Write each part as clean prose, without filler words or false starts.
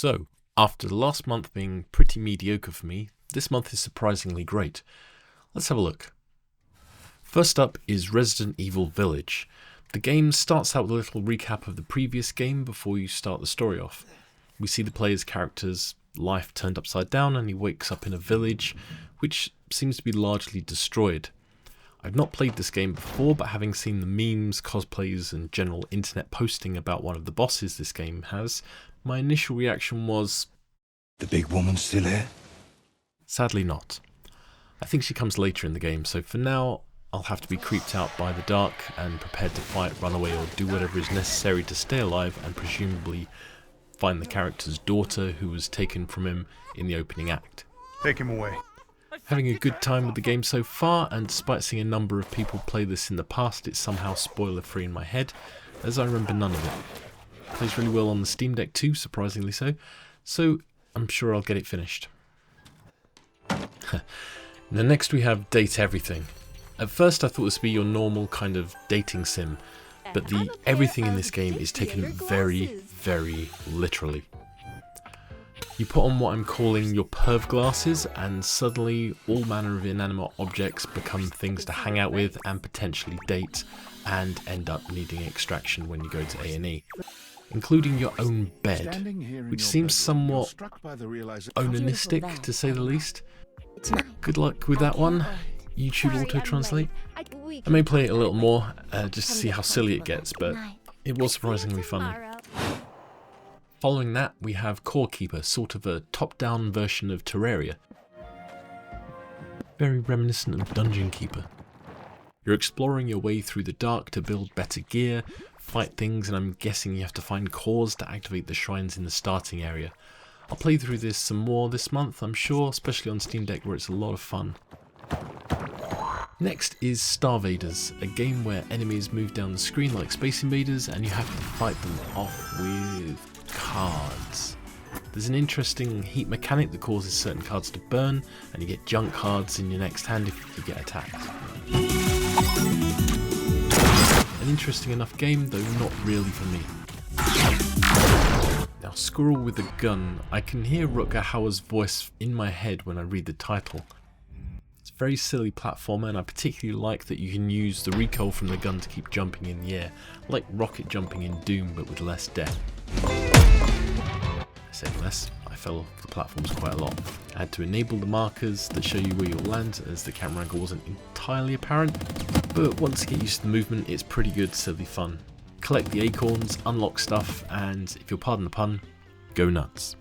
So, after the last month being pretty mediocre for me, this month is surprisingly great. Let's have a look. First up is Resident Evil Village. The game starts out with a little recap of the previous game before you start the story off. We see the player's character's life turned upside down and he wakes up in a village which seems to be largely destroyed. I've not played this game before, but having seen the memes, cosplays and general internet posting about one of the bosses this game has, my initial reaction was, "The big woman's still here?" Sadly not. I think she comes later in the game, so for now I'll have to be creeped out by the dark and prepared to fight, run away or do whatever is necessary to stay alive and presumably find the character's daughter who was taken from him in the opening act. Take him away. Having a good time with the game so far, and despite seeing a number of people play this in the past, it's somehow spoiler free in my head, as I remember none of it. Plays really well on the Steam Deck too, surprisingly so I'm sure I'll get it finished. Now next we have Date Everything. At first I thought this would be your normal kind of dating sim, but the everything in this game is taken very, very literally. You put on what I'm calling your perv glasses and suddenly all manner of inanimate objects become things to hang out with and potentially date and end up needing extraction when you go to A&E. Including your own bed, which seems somewhat onanistic to say the least. Good luck with that one, YouTube auto-translate. I may play it a little more just to see how silly it gets, but it was surprisingly funny. Following that, we have Core Keeper, sort of a top-down version of Terraria. Very reminiscent of Dungeon Keeper. You're exploring your way through the dark to build better gear, fight things, and I'm guessing you have to find cores to activate the shrines in the starting area. I'll play through this some more this month, I'm sure, especially on Steam Deck where it's a lot of fun. Next is StarVaders, a game where enemies move down the screen like Space Invaders and you have to fight them off with cards. There's an interesting heat mechanic that causes certain cards to burn, and you get junk cards in your next hand if you get attacked. An interesting enough game, though not really for me. Now, Squirrel With A Gun. I can hear Rutger Hauer's voice in my head when I read the title. It's a very silly platformer, and I particularly like that you can use the recoil from the gun to keep jumping in the air, like rocket jumping in Doom but with less death. I said less, I fell off the platforms quite a lot. I had to enable the markers that show you where you'll land as the camera angle wasn't entirely apparent, but once you get used to the movement it's pretty good, silly fun. Collect the acorns, unlock stuff, and if you'll pardon the pun, go nuts.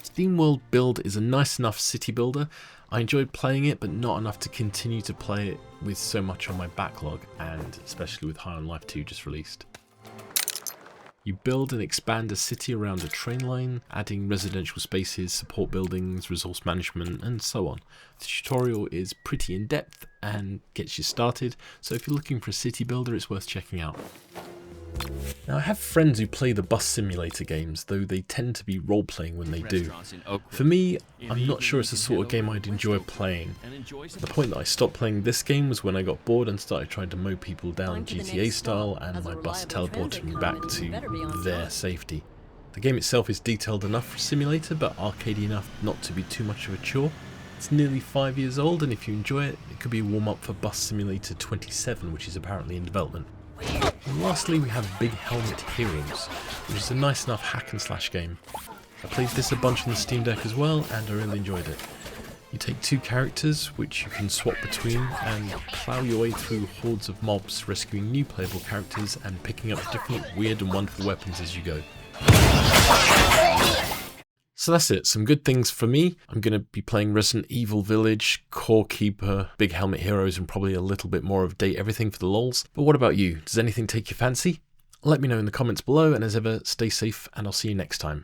Steamworld Build is a nice enough city builder. I enjoyed playing it, but not enough to continue to play it with so much on my backlog, and especially with High on Life 2 just released. You build and expand a city around a train line, adding residential spaces, support buildings, resource management, and so on. The tutorial is pretty in-depth and gets you started, so if you're looking for a city builder, it's worth checking out. Now, I have friends who play the bus simulator games, though they tend to be role-playing when they do. For me, I'm not sure it's the sort of game I'd enjoy playing. The point that I stopped playing this game was when I got bored and started trying to mow people down GTA style, and my bus teleported me back to their safety. The game itself is detailed enough for a simulator, but arcadey enough not to be too much of a chore. It's nearly 5 years old, and if you enjoy it, it could be a warm-up for Bus Simulator 27, which is apparently in development. And lastly, we have Big Helmet Heroes, which is a nice enough hack and slash game. I played this a bunch on the Steam Deck as well, and I really enjoyed it. You take two characters, which you can swap between, and plough your way through hordes of mobs, rescuing new playable characters and picking up different weird and wonderful weapons as you go. So that's it, some good things for me. I'm going to be playing Resident Evil Village, Core Keeper, Big Helmet Heroes, and probably a little bit more of Date Everything for the lols. But what about you? Does anything take your fancy? Let me know in the comments below, and as ever, stay safe, and I'll see you next time.